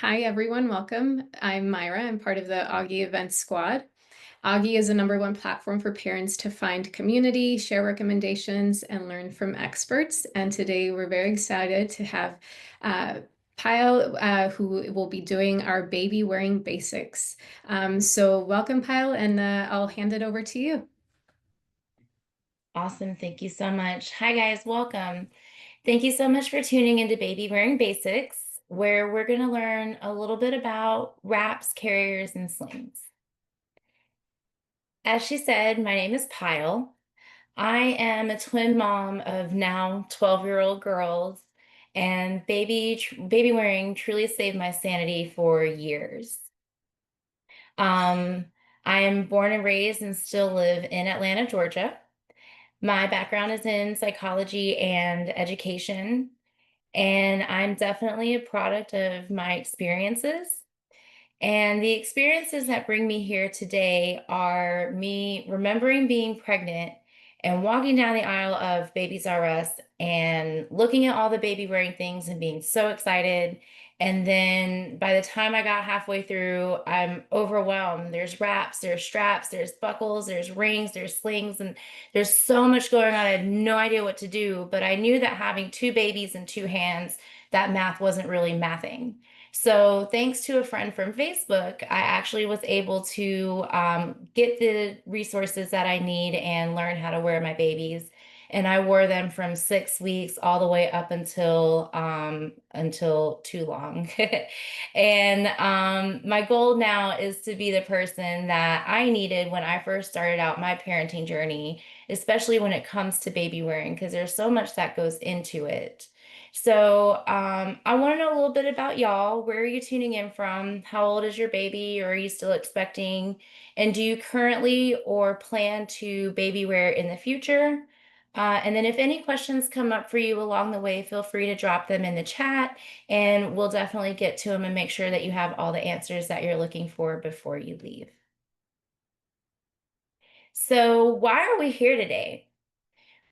Hi, everyone. Welcome. I'm Myra. I'm part of the Auggie event squad. Auggie is a #1 platform for parents to find community, share recommendations, and learn from experts. And today we're very excited to have uh, Pyle, who will be doing our baby wearing basics. So welcome, Pyle, and I'll hand it over to you. Awesome. Thank you so much. Hi, guys. Welcome. Thank you so much for tuning into Baby Wearing Basics, where we're going to learn a little bit about wraps, carriers, and slings. As she said, my name is Pyle. I am a twin mom of now 12-year-old girls, and baby wearing truly saved my sanity for years. Um, I am born and raised and still live in Atlanta, Georgia. My background is in psychology and education, and I'm definitely a product of my experiences. And the experiences that bring me here today are me remembering being pregnant and walking down the aisle of Babies R Us and looking at all the baby wearing things and being so excited. And then by the time I got halfway through, I'm overwhelmed. There's wraps, there's straps, there's buckles, there's rings, there's slings, and there's so much going on. I had no idea what to do, but I knew that having two babies in two hands, that math wasn't really mathing. So, thanks to a friend from Facebook, I actually was able to get the resources that I need and learn how to wear my babies. And I wore them from 6 weeks all the way up until too long. And my goal now is to be the person that I needed when I first started out my parenting journey, especially when it comes to baby wearing, because there's so much that goes into it. So, I want to know a little bit about y'all. Where are you tuning in from? How old is your baby, or are you still expecting? And do you currently or plan to baby wear in the future? And then, if any questions come up for you along the way, feel free to drop them in the chat, and we'll definitely get to them and make sure that you have all the answers that you're looking for before you leave. So, why are we here today?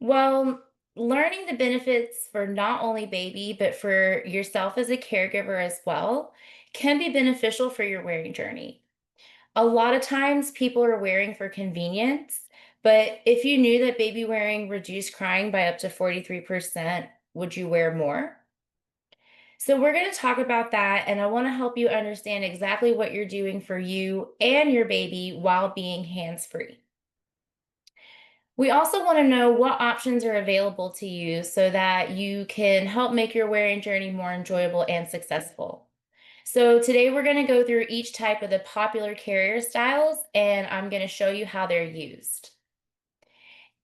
Well, learning the benefits for not only baby, but for yourself as a caregiver as well can be beneficial for your wearing journey. A lot of times people are wearing for convenience, but if you knew that baby wearing reduced crying by up to 43%, would you wear more? So, we're going to talk about that, and I want to help you understand exactly what you're doing for you and your baby while being hands free. We also want to know what options are available to you so that you can help make your wearing journey more enjoyable and successful. So, today we're going to go through each type of the popular carrier styles, and I'm going to show you how they're used.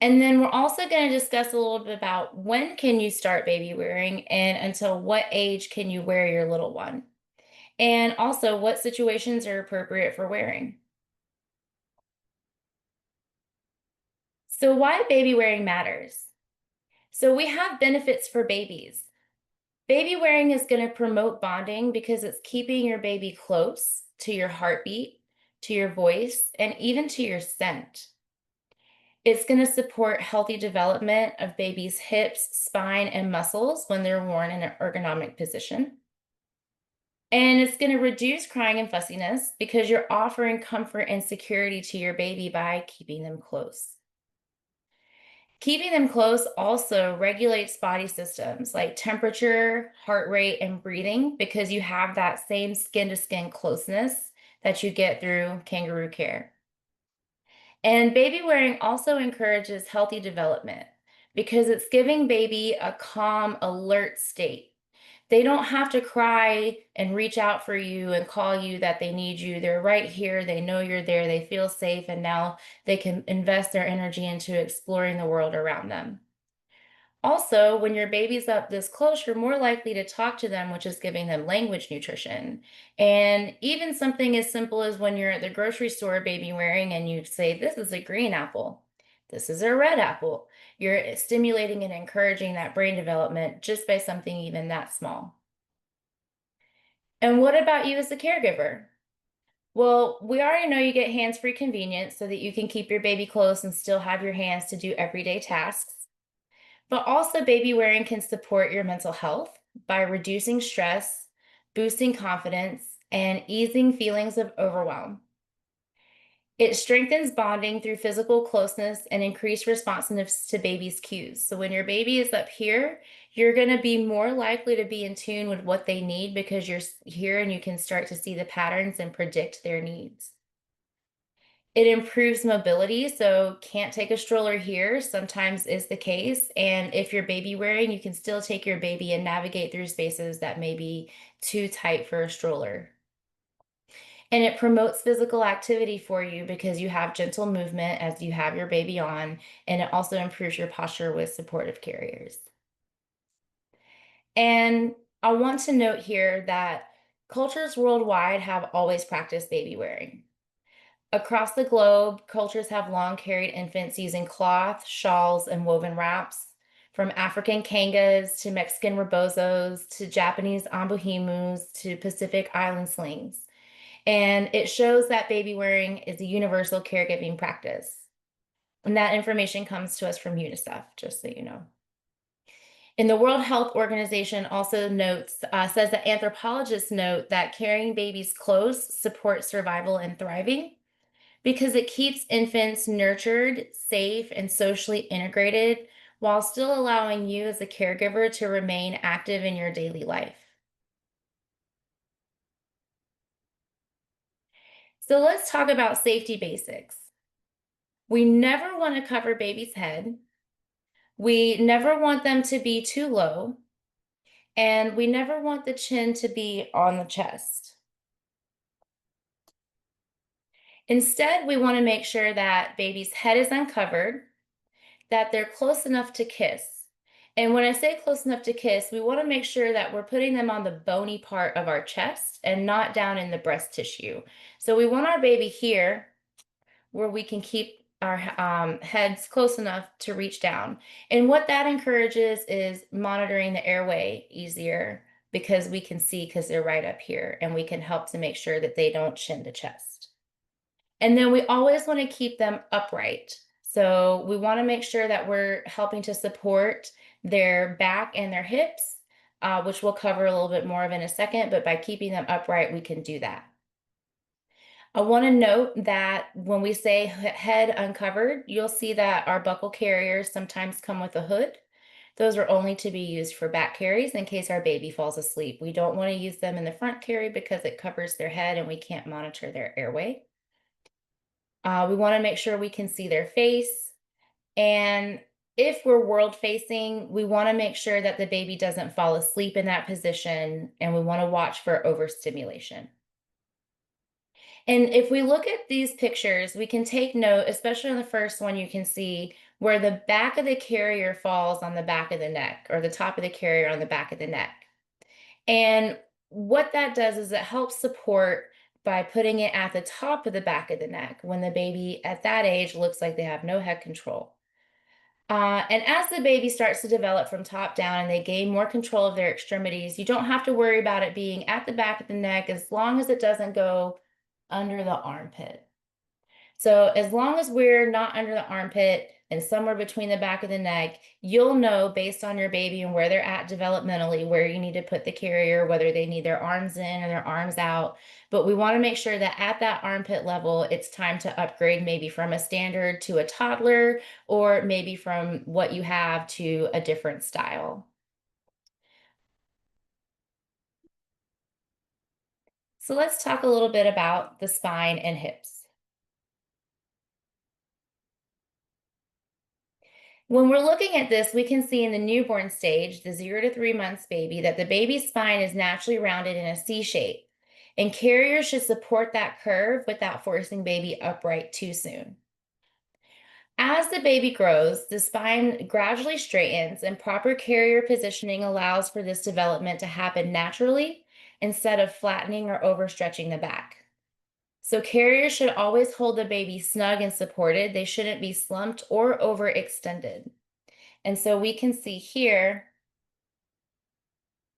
And then we're also going to discuss a little bit about when can you start baby wearing and until what age can you wear your little one. And also what situations are appropriate for wearing. So, why baby wearing matters? So, we have benefits for babies. Baby wearing is going to promote bonding because it's keeping your baby close to your heartbeat, to your voice, and even to your scent. It's going to support healthy development of baby's hips, spine, and muscles when they're worn in an ergonomic position. And it's going to reduce crying and fussiness because you're offering comfort and security to your baby by keeping them close. Keeping them close also regulates body systems like temperature, heart rate, and breathing because you have that same skin to skin closeness that you get through kangaroo care. And baby wearing also encourages healthy development because it's giving baby a calm, alert state. They don't have to cry and reach out for you and call you that they need you. They're right here. They know you're there. They feel safe. And now they can invest their energy into exploring the world around them. Also, when your baby's up this close, you're more likely to talk to them, which is giving them language nutrition. And even something as simple as when you're at the grocery store baby wearing and you say, "This is a green apple, this is a red apple." You're stimulating and encouraging that brain development just by something even that small. And what about you as a caregiver? Well, we already know you get hands free convenience so that you can keep your baby close and still have your hands to do everyday tasks. But also, baby wearing can support your mental health by reducing stress, boosting confidence, and easing feelings of overwhelm. It strengthens bonding through physical closeness and increased responsiveness to baby's cues. So when your baby is up here, you're going to be more likely to be in tune with what they need because you're here and you can start to see the patterns and predict their needs. It improves mobility, so can't take a stroller here sometimes is the case. And if you're baby wearing, you can still take your baby and navigate through spaces that may be too tight for a stroller. And it promotes physical activity for you because you have gentle movement as you have your baby on, and it also improves your posture with supportive carriers. And I want to note here that cultures worldwide have always practiced baby wearing. Across the globe, cultures have long carried infants using cloth, shawls, and woven wraps, from African kangas to Mexican rebozos to Japanese ambuhimus to Pacific Island slings. And it shows that baby wearing is a universal caregiving practice. And that information comes to us from UNICEF, just so you know. And the World Health Organization also says that anthropologists note that carrying babies close supports survival and thriving because it keeps infants nurtured, safe, and socially integrated while still allowing you as a caregiver to remain active in your daily life. So let's talk about safety basics. We never want to cover baby's head. We never want them to be too low. And we never want the chin to be on the chest. Instead, we want to make sure that baby's head is uncovered, that they're close enough to kiss. And when I say close enough to kiss, we want to make sure that we're putting them on the bony part of our chest and not down in the breast tissue. So we want our baby here where we can keep our heads close enough to reach down. And what that encourages is monitoring the airway easier because we can see because they're right up here and we can help to make sure that they don't chin to chest. And then we always want to keep them upright. So we want to make sure that we're helping to support their back and their hips, which we'll cover a little bit more of in a second. But by keeping them upright, we can do that. I want to note that when we say head uncovered, you'll see that our buckle carriers sometimes come with a hood. Those are only to be used for back carries in case our baby falls asleep. We don't want to use them in the front carry because it covers their head and we can't monitor their airway. We want to make sure we can see their face. And if we're world facing, we want to make sure that the baby doesn't fall asleep in that position and we want to watch for overstimulation. And if we look at these pictures, we can take note, especially on the first one, you can see where the back of the carrier falls on the back of the neck or the top of the carrier on the back of the neck. And what that does is it helps support by putting it at the top of the back of the neck when the baby at that age looks like they have no head control. And as the baby starts to develop from top down and they gain more control of their extremities, you don't have to worry about it being at the back of the neck as long as it doesn't go under the armpit. So as long as we're not under the armpit and somewhere between the back of the neck, you'll know based on your baby and where they're at developmentally, where you need to put the carrier, whether they need their arms in or their arms out. But we want to make sure that at that armpit level, it's time to upgrade maybe from a standard to a toddler, or maybe from what you have to a different style. So let's talk a little bit about the spine and hips. When we're looking at this, we can see in the newborn stage, the 0 to 3 months baby, that the baby's spine is naturally rounded in a C shape. And carriers should support that curve without forcing baby upright too soon. As the baby grows, the spine gradually straightens, and proper carrier positioning allows for this development to happen naturally instead of flattening or overstretching the back. So carriers should always hold the baby snug and supported. They shouldn't be slumped or overextended. And so we can see here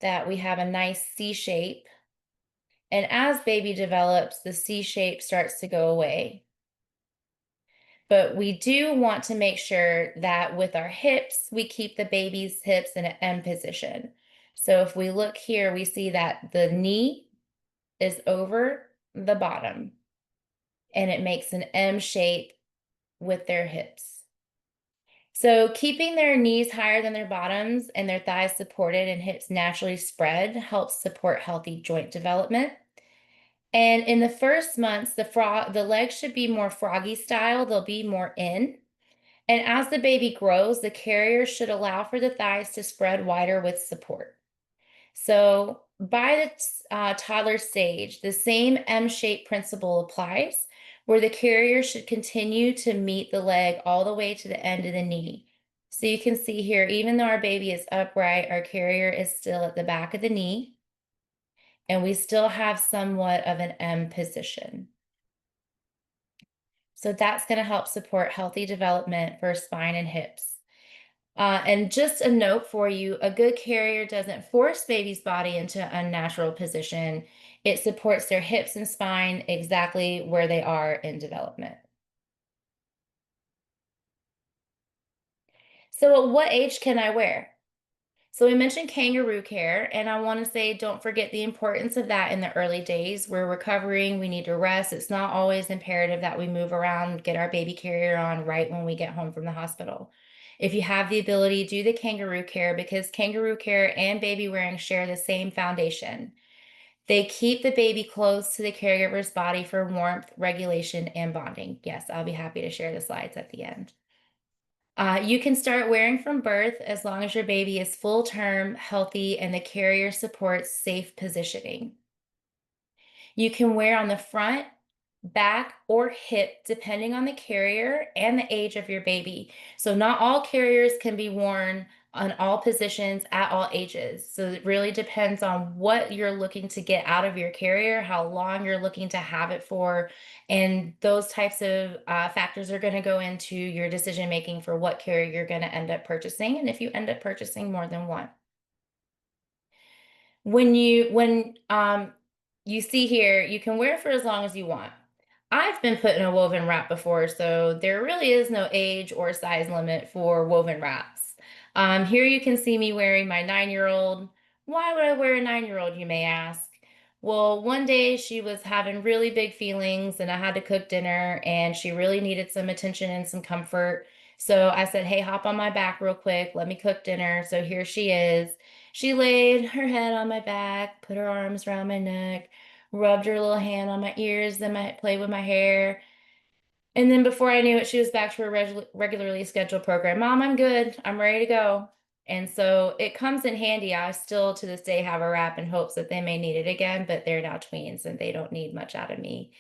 that we have a nice C shape. And as baby develops, the C shape starts to go away. But we do want to make sure that with our hips, we keep the baby's hips in an M position. So if we look here, we see that the knee is over the bottom and it makes an M shape with their hips. So keeping their knees higher than their bottoms and their thighs supported and hips naturally spread helps support healthy joint development. And in the first months, the legs should be more froggy style, they'll be more in. And as the baby grows, the carrier should allow for the thighs to spread wider with support. So by the toddler stage, the same M-shaped principle applies, where the carrier should continue to meet the leg all the way to the end of the knee. So you can see here, even though our baby is upright, our carrier is still at the back of the knee, and we still have somewhat of an M position. So that's going to help support healthy development for spine and hips. And just a note for you, a good carrier doesn't force baby's body into an unnatural position. It supports their hips and spine exactly where they are in development. So at what age can I wear? So we mentioned kangaroo care, and I want to say don't forget the importance of that in the early days. We're recovering, we need to rest. It's not always imperative that we move around, get our baby carrier on right when we get home from the hospital. If you have the ability, do the kangaroo care because kangaroo care and baby wearing share the same foundation. They keep the baby close to the caregiver's body for warmth, regulation, and bonding. Yes, I'll be happy to share the slides at the end. You can start wearing from birth as long as your baby is full term, healthy, and the carrier supports safe positioning. You can wear on the front, back, or hip depending on the carrier and the age of your baby. So, not all carriers can be worn on all positions at all ages. So, it really depends on what you're looking to get out of your carrier, how long you're looking to have it for, and those types of factors are going to go into your decision making for what carrier you're going to end up purchasing, and if you end up purchasing more than one. When you see here, you can wear for as long as you want. I've been put in a woven wrap before, so there really is no age or size limit for woven wraps. Here you can see me wearing my 9-year-old. Why would I wear a 9-year-old, you may ask? Well, one day she was having really big feelings and I had to cook dinner and she really needed some attention and some comfort. So I said, "Hey, hop on my back real quick. Let me cook dinner." So here she is. She laid her head on my back, put her arms around my neck, rubbed her little hand on my ears, then played with my hair. And then before I knew it, she was back to her regularly scheduled program. "Mom, I'm good. I'm ready to go." And so it comes in handy. I still to this day have a wrap in hopes that they may need it again, but they're now tweens and they don't need much out of me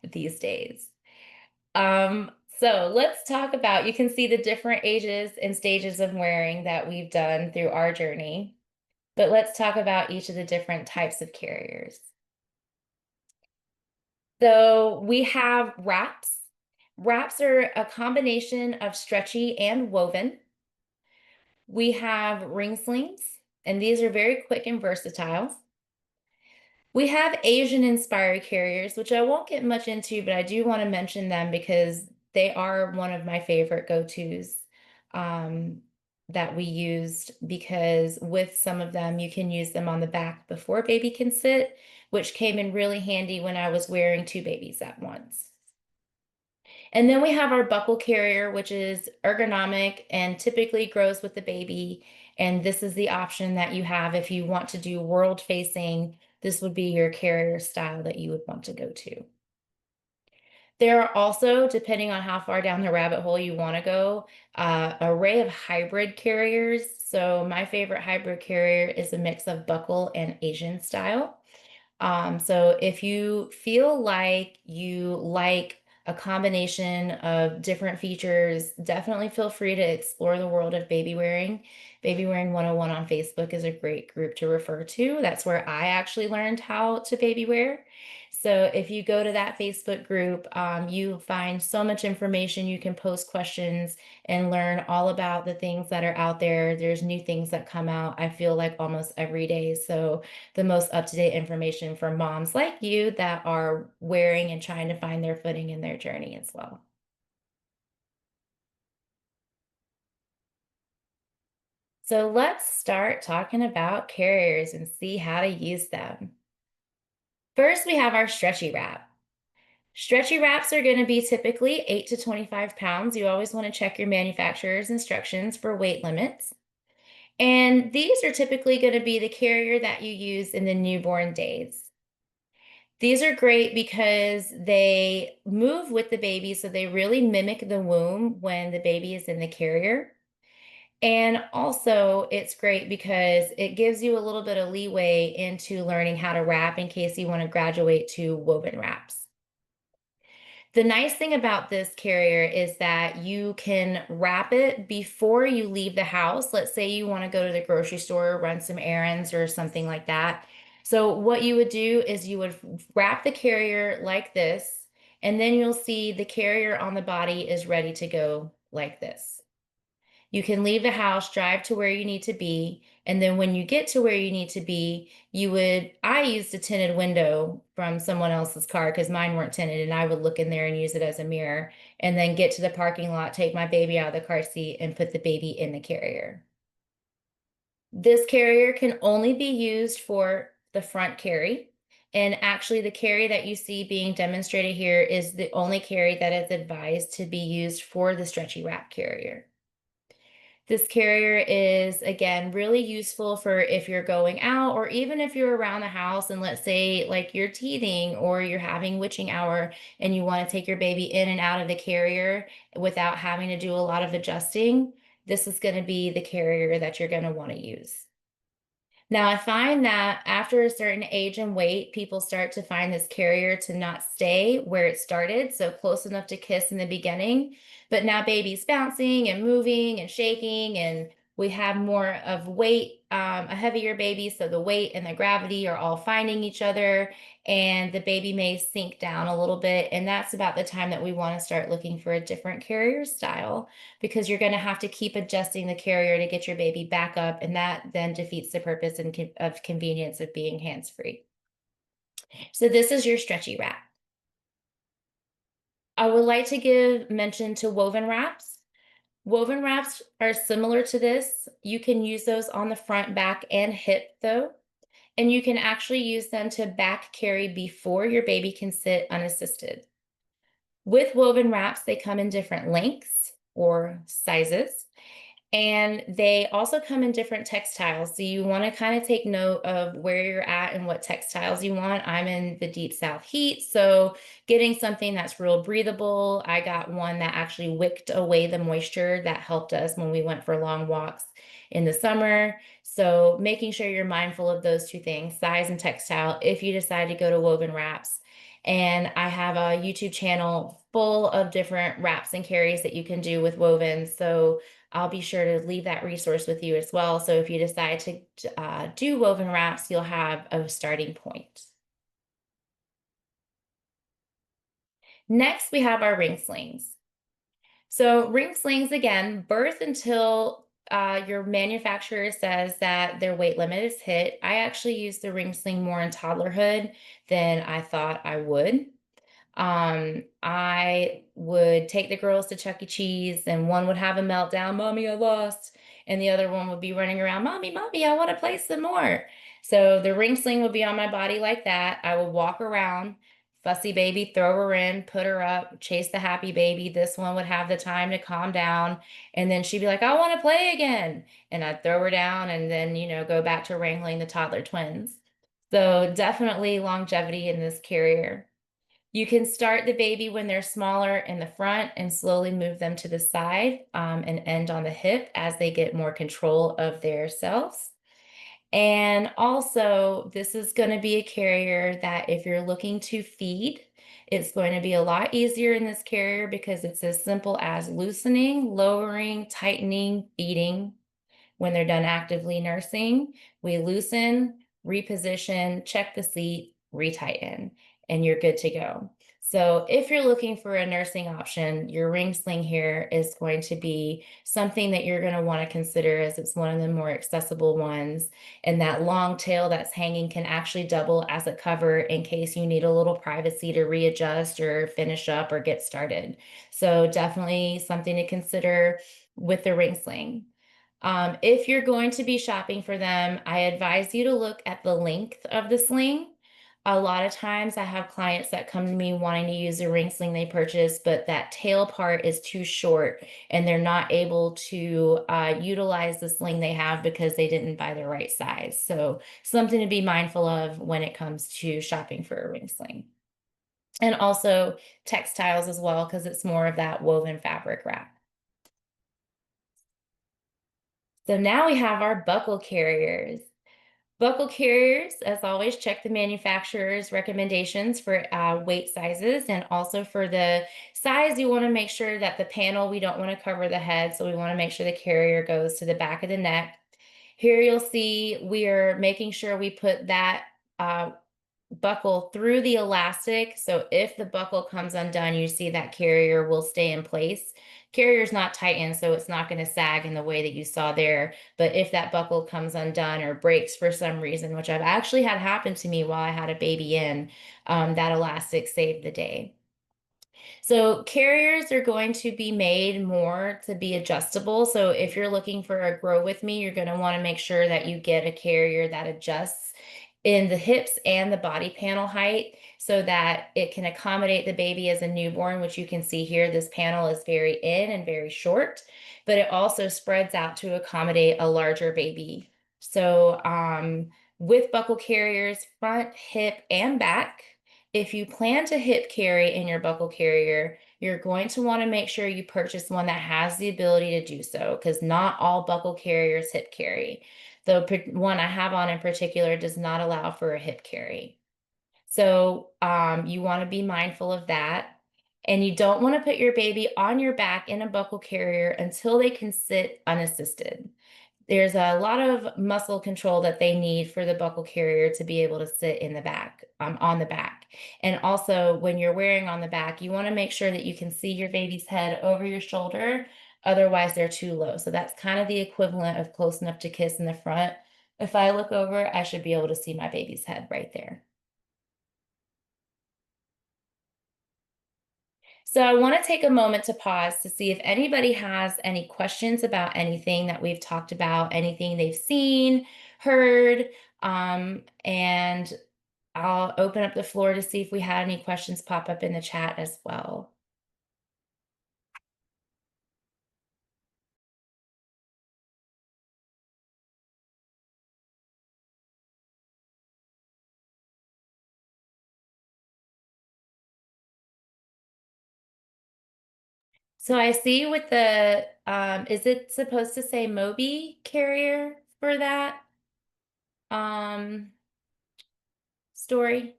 these days. So let's talk about, you can see the different ages and stages of wearing that we've done through our journey. But let's talk about each of the different types of carriers. So we have wraps. Wraps are a combination of stretchy and woven. We have ring slings, and these are very quick and versatile. We have Asian inspired carriers, which I won't get much into, but I do want to mention them because they are one of my favorite go-tos um, that we used because with some of them, you can use them on the back before baby can sit, which came in really handy when I was wearing two babies at once. And then we have our buckle carrier, which is ergonomic and typically grows with the baby. And this is the option that you have if you want to do world facing. This would be your carrier style that you would want to go to. There are also, depending on how far down the rabbit hole you want to go, array of hybrid carriers. So my favorite hybrid carrier is a mix of buckle and Asian style. So if you feel like you like a combination of different features, definitely feel free to explore the world of baby wearing. Baby Wearing 101 on Facebook is a great group to refer to. That's where I actually learned how to baby wear. So if you go to that Facebook group, you find so much information. You can post questions and learn all about the things that are out there. There's new things that come out, I feel like almost every day. So the most up-to-date information for moms like you that are wearing and trying to find their footing in their journey as well. So let's start talking about carriers and see how to use them. First, we have our stretchy wrap. Stretchy wraps are going to be typically 8 to 25 pounds. You always want to check your manufacturer's instructions for weight limits. And these are typically going to be the carrier that you use in the newborn days. These are great because they move with the baby, so they really mimic the womb when the baby is in the carrier. And also, it's great because it gives you a little bit of leeway into learning how to wrap in case you want to graduate to woven wraps. The nice thing about this carrier is that you can wrap it before you leave the house. Let's say you want to go to the grocery store, run some errands or something like that. So, what you would do is you would wrap the carrier like this, and then you'll see the carrier on the body is ready to go like this. You can leave the house, drive to where you need to be, and then when you get to where you need to be, I used a tinted window from someone else's car because mine weren't tinted, and I would look in there and use it as a mirror, and then get to the parking lot, take my baby out of the car seat, and put the baby in the carrier. This carrier can only be used for the front carry. And actually, the carry that you see being demonstrated here is the only carry that is advised to be used for the stretchy wrap carrier. This carrier is, again, really useful for if you're going out or even if you're around the house and let's say like you're teething or you're having witching hour and you want to take your baby in and out of the carrier without having to do a lot of adjusting. This is going to be the carrier that you're going to want to use. Now, I find that after a certain age and weight, people start to find this carrier to not stay where it started, so close enough to kiss in the beginning. But now baby's bouncing and moving and shaking, and we have more of weight, a heavier baby. So the weight and the gravity are all finding each other, and the baby may sink down a little bit. And that's about the time that we want to start looking for a different carrier style because you're going to have to keep adjusting the carrier to get your baby back up, and that then defeats the purpose of convenience of being hands free. So, this is your stretchy wrap. I would like to give mention to woven wraps. Woven wraps are similar to this. You can use those on the front, back, and hip, though. And you can actually use them to back carry before your baby can sit unassisted. With woven wraps, they come in different lengths or sizes. And they also come in different textiles. So you want to kind of take note of where you're at and what textiles you want. I'm in the deep south heat. So getting something that's real breathable. I got one that actually wicked away the moisture that helped us when we went for long walks in the summer. So making sure you're mindful of those two things, size and textile, if you decide to go to woven wraps. And I have a YouTube channel full of different wraps and carries that you can do with woven. So I'll be sure to leave that resource with you as well. So if you decide to do woven wraps, you'll have a starting point. Next, we have our ring slings. So ring slings, again, birth until your manufacturer says that their weight limit is hit. I actually use the ring sling more in toddlerhood than I thought I would. I would take the girls to Chuck E. Cheese, and one would have a meltdown, Mommy, I lost. And the other one would be running around, Mommy, Mommy, I want to play some more. So the ring sling would be on my body like that. I would walk around, fussy baby, throw her in, put her up, chase the happy baby. This one would have the time to calm down. And then she'd be like, I want to play again. And I'd throw her down and then, go back to wrangling the toddler twins. So definitely longevity in this carrier. You can start the baby when they're smaller in the front and slowly move them to the side and end on the hip as they get more control of their selves. And also, this is going to be a carrier that if you're looking to feed, it's going to be a lot easier in this carrier because it's as simple as loosening, lowering, tightening, feeding. When they're done actively nursing, we loosen, reposition, check the seat, retighten, and you're good to go. So if you're looking for a nursing option, your ring sling here is going to be something that you're going to want to consider as it's one of the more accessible ones. And that long tail that's hanging can actually double as a cover in case you need a little privacy to readjust or finish up or get started. So definitely something to consider with the ring sling. If you're going to be shopping for them, I advise you to look at the length of the sling. A lot of times I have clients that come to me wanting to use a ring sling they purchased, but that tail part is too short and they're not able to utilize the sling they have because they didn't buy the right size. So, something to be mindful of when it comes to shopping for a ring sling. And also textiles as well, because it's more of that woven fabric wrap. So now we have our buckle carriers. Buckle carriers, as always, check the manufacturer's recommendations for weight sizes and also for the size. You want to make sure that the panel, we don't want to cover the head, so we want to make sure the carrier goes to the back of the neck. Here you'll see we are making sure we put that uh, buckle through the elastic. So if the buckle comes undone, you see that carrier will stay in place. Carrier's not tightened, so it's not going to sag in the way that you saw there. But if that buckle comes undone or breaks for some reason, which I've actually had happen to me while I had a baby in, that elastic saved the day. So carriers are going to be made more to be adjustable. So if you're looking for a grow with me, you're going to want to make sure that you get a carrier that adjusts in the hips and the body panel height so that it can accommodate the baby as a newborn, which you can see here. This panel is very in and very short, but it also spreads out to accommodate a larger baby. So with buckle carriers, front, hip, and back, if you plan to hip carry in your buckle carrier, you're going to want to make sure you purchase one that has the ability to do so because not all buckle carriers hip carry. The one I have on in particular does not allow for a hip carry. So you want to be mindful of that. And you don't want to put your baby on your back in a buckle carrier until they can sit unassisted. There's a lot of muscle control that they need for the buckle carrier to be able to sit in the back, on the back. And also, when you're wearing on the back, you want to make sure that you can see your baby's head over your shoulder. Otherwise, they're too low. So that's kind of the equivalent of close enough to kiss in the front. If I look over, I should be able to see my baby's head right there. So I want to take a moment to pause to see if anybody has any questions about anything that we've talked about, anything they've seen, heard, and I'll open up the floor to see if we had any questions pop up in the chat as well. So I see with the, is it supposed to say Moby carrier for that um, story?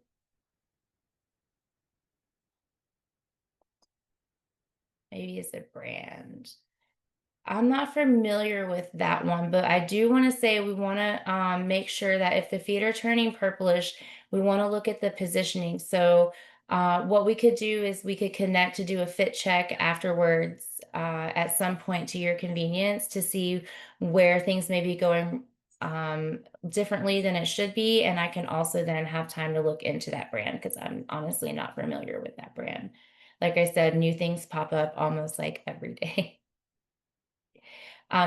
Maybe it's a brand. I'm not familiar with that one, but I do want to say we want to make sure that if the feet are turning purplish, we want to look at the positioning. So, what we could do is we could connect to do a fit check afterwards at some point to your convenience to see where things may be going differently than it should be. And I can also then have time to look into that brand because I'm honestly not familiar with that brand. Like I said, new things pop up almost like every day.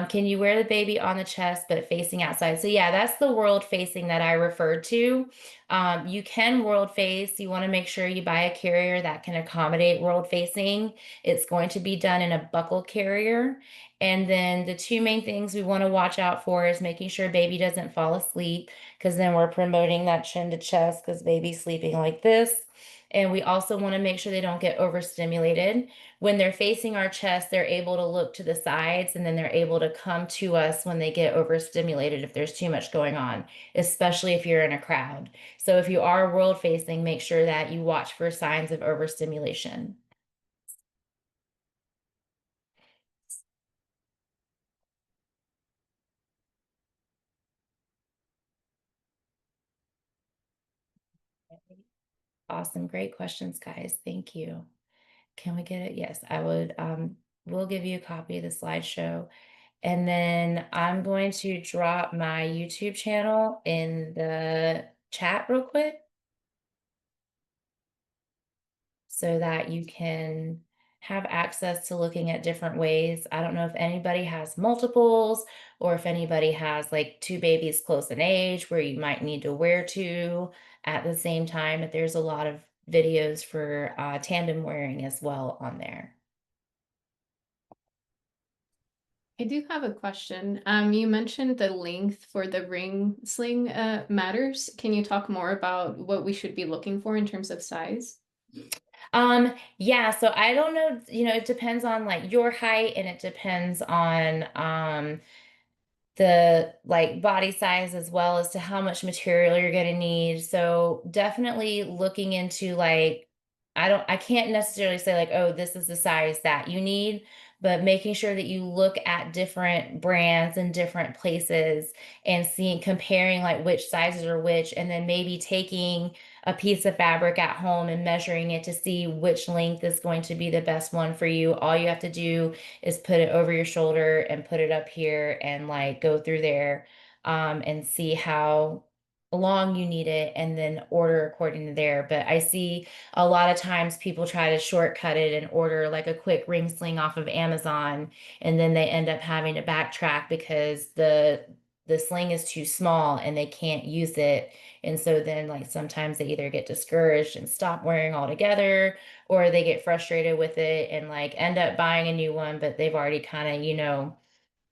Can you wear the baby on the chest but facing outside? So yeah, that's the world facing that I referred to. You can world face. You want to make sure you buy a carrier that can accommodate world facing. It's going to be done in a buckle carrier. And then the two main things we want to watch out for is making sure baby doesn't fall asleep because then we're promoting that chin to chest because baby's sleeping like this. And we also want to make sure they don't get overstimulated. When they're facing our chest, they're able to look to the sides and then they're able to come to us when they get overstimulated if there's too much going on, especially if you're in a crowd. So if you are world facing, make sure that you watch for signs of overstimulation. Awesome. Great questions, guys. Thank you. Can we get it? Yes, I would. We'll give you a copy of the slideshow. And then I'm going to drop my YouTube channel in the chat real quick so that you can have access to looking at different ways. I don't know if anybody has multiples or if anybody has like two babies close in age where you might need to wear two at the same time, but there's a lot of videos for tandem wearing as well on there. I do have a question. You mentioned the length for the ring sling matters. Can you talk more about what we should be looking for in terms of size? Yeah, so I don't know, it depends on like your height and it depends on the like body size as well as to how much material you're going to need. So definitely looking into like I can't necessarily say like, oh, this is the size that you need, but making sure that you look at different brands and different places and seeing comparing like which sizes are which, and then maybe taking a piece of fabric at home and measuring it to see which length is going to be the best one for you. All you have to do is put it over your shoulder and put it up here and like go through there and see how long you need it and then order according to there. But I see a lot of times people try to shortcut it and order like a quick ring sling off of Amazon, and then they end up having to backtrack because the sling is too small and they can't use it. And so then like sometimes they either get discouraged and stop wearing altogether, or they get frustrated with it and like end up buying a new one, but they've already kind of,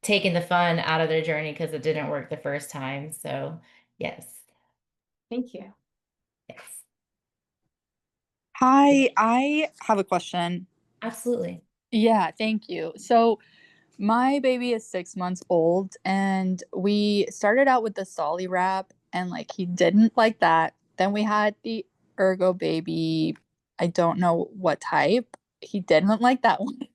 taken the fun out of their journey because it didn't work the first time. So, yes, Thank you. yes, Hi, I have a question. absolutely. Yeah, thank you. So, my baby is 6 months old, and we started out with the Solly wrap, and like he didn't like that. Then we had the Ergo Baby. I don't know what type. He didn't like that one.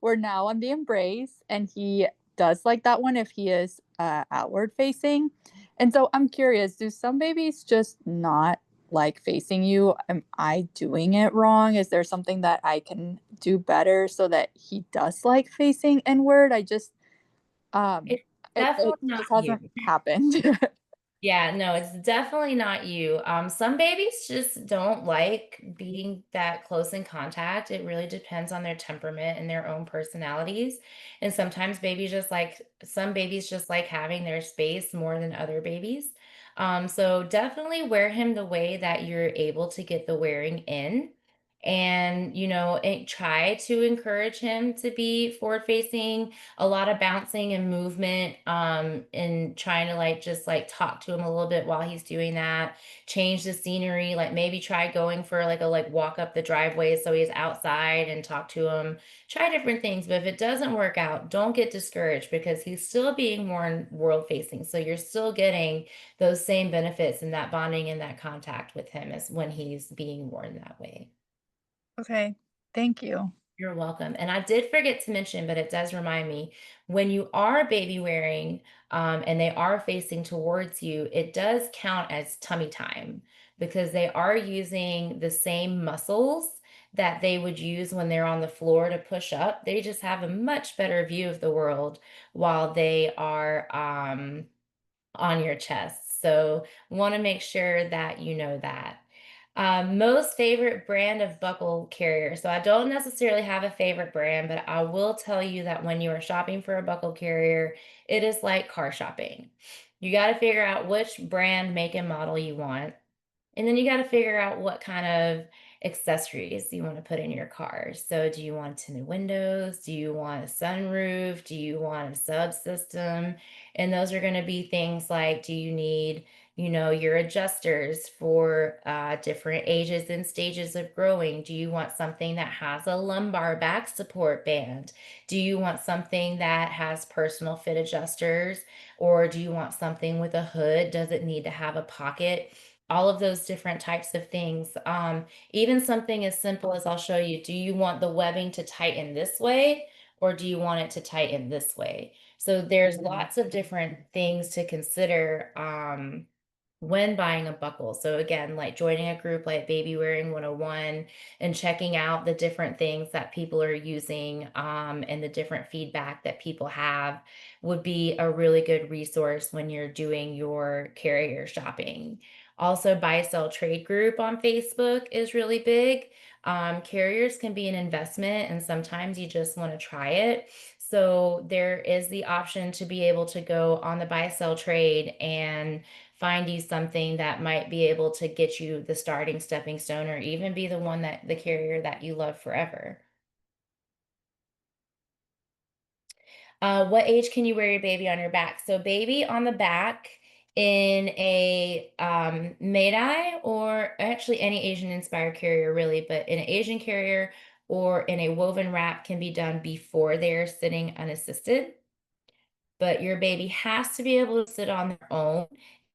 We're now on the Embrace, and he does like that one if he is outward facing. And so I'm curious, do some babies just not like facing you? Am I doing it wrong? Is there something that I can do better so that he does like facing inward? I just um It's it definitely not just you. hasn't happened. Yeah, no, it's definitely not you. Some babies just don't like being that close in contact. It really depends on their temperament and their own personalities. And sometimes some babies just like having their space more than other babies. So definitely wear him the way that you're able to get the wearing in. And, try to encourage him to be forward facing, a lot of bouncing and movement, and trying to like just like talk to him a little bit while he's doing that. Change the scenery, like maybe try going for like a like walk up the driveway so he's outside and talk to him. Try different things, but if it doesn't work out, don't get discouraged because he's still being more world facing. So you're still getting those same benefits and that bonding and that contact with him as when he's being worn that way. Okay. Thank you. You're welcome. And I did forget to mention, but it does remind me, when you are baby wearing and they are facing towards you, it does count as tummy time because they are using the same muscles that they would use when they're on the floor to push up. They just have a much better view of the world while they are on your chest. So, want to make sure that you know that. Most favorite brand of buckle carrier. So, I don't necessarily have a favorite brand, but I will tell you that when you are shopping for a buckle carrier, it is like car shopping. You got to figure out which brand, make, and model you want. And then you got to figure out what kind of accessories you want to put in your car. So, do you want tinted windows? Do you want a sunroof? Do you want a subsystem? And those are going to be things like, do you need, your adjusters for different ages and stages of growing? Do you want something that has a lumbar back support band? Do you want something that has personal fit adjusters? Or do you want something with a hood? Does it need to have a pocket? All of those different types of things. Even something as simple as I'll show you, do you want the webbing to tighten this way or do you want it to tighten this way? So there's lots of different things to consider when buying a buckle. So again, like joining a group like Baby Wearing 101 and checking out the different things that people are using and the different feedback that people have would be a really good resource when you're doing your carrier shopping. Also, buy sell trade group on Facebook is really big. Carriers can be an investment, and sometimes you just want to try it. So, there is the option to be able to go on the buy sell trade and find you something that might be able to get you the starting stepping stone or even be the one that the carrier that you love forever. What age can you wear your baby on your back? So, baby on the back in a Made-Eye or actually any Asian inspired carrier, really, but in an Asian carrier or in a woven wrap can be done before they're sitting unassisted. But your baby has to be able to sit on their own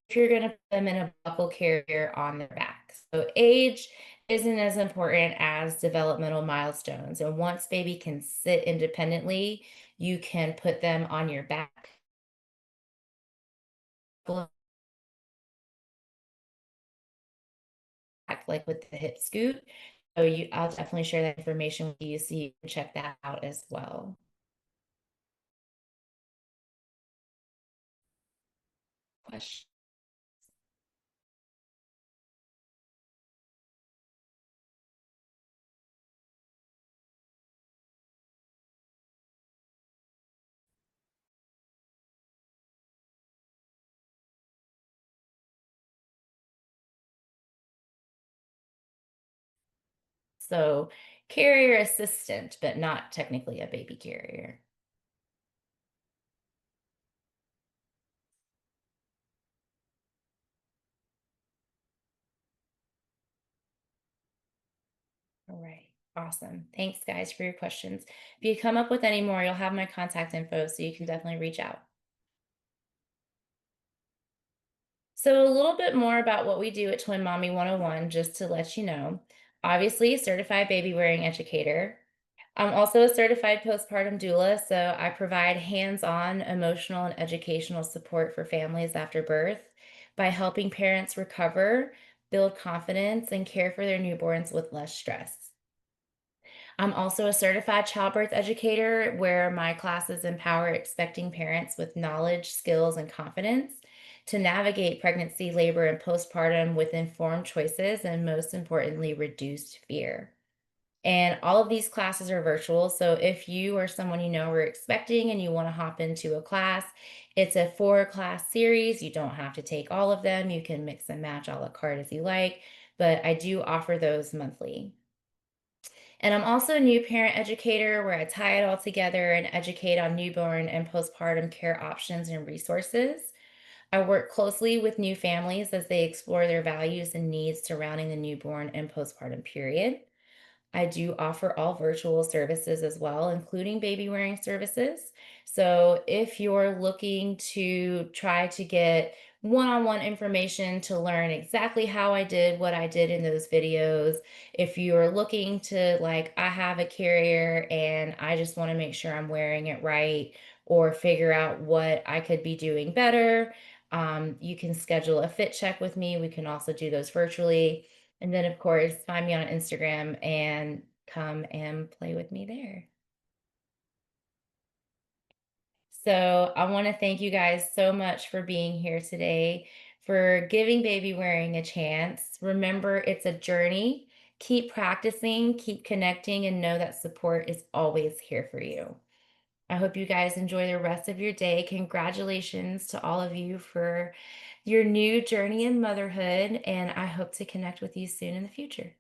if you're going to put them in a buckle carrier on their back. So, age isn't as important as developmental milestones. And once baby can sit independently, you can put them on your back like with the hip scoot. So I'll definitely share that information with you so you can check that out as well. Question. So carrier assistant, but not technically a baby carrier. All right. Awesome. Thanks, guys, for your questions. If you come up with any more, you'll have my contact info, so you can definitely reach out. So, a little bit more about what we do at Twin Mommy 101, just to let you know. Obviously, certified baby wearing educator. I'm also a certified postpartum doula, so I provide hands on emotional and educational support for families after birth by helping parents recover, build confidence, and care for their newborns with less stress. I'm also a certified childbirth educator where my classes empower expecting parents with knowledge, skills, and confidence to navigate pregnancy, labor, and postpartum with informed choices and, most importantly, reduced fear. And all of these classes are virtual. So if you or someone you know are expecting and you want to hop into a class, it's a 4 class series. You don't have to take all of them. You can mix and match a la carte as you like, but I do offer those monthly. And I'm also a new parent educator where I tie it all together and educate on newborn and postpartum care options and resources. I work closely with new families as they explore their values and needs surrounding the newborn and postpartum period. I do offer all virtual services as well, including baby wearing services. So if you're looking to try to get one on one information to learn exactly how I did what I did in those videos, if you're looking to, like, I have a carrier and I just want to make sure I'm wearing it right or figure out what I could be doing better, you can schedule a fit check with me. We can also do those virtually. And then, of course, find me on Instagram and come and play with me there. So, I want to thank you guys so much for being here today, for giving baby wearing a chance. Remember, it's a journey. Keep practicing, keep connecting, and know that support is always here for you. I hope you guys enjoy the rest of your day. Congratulations to all of you for your new journey in motherhood, and I hope to connect with you soon in the future.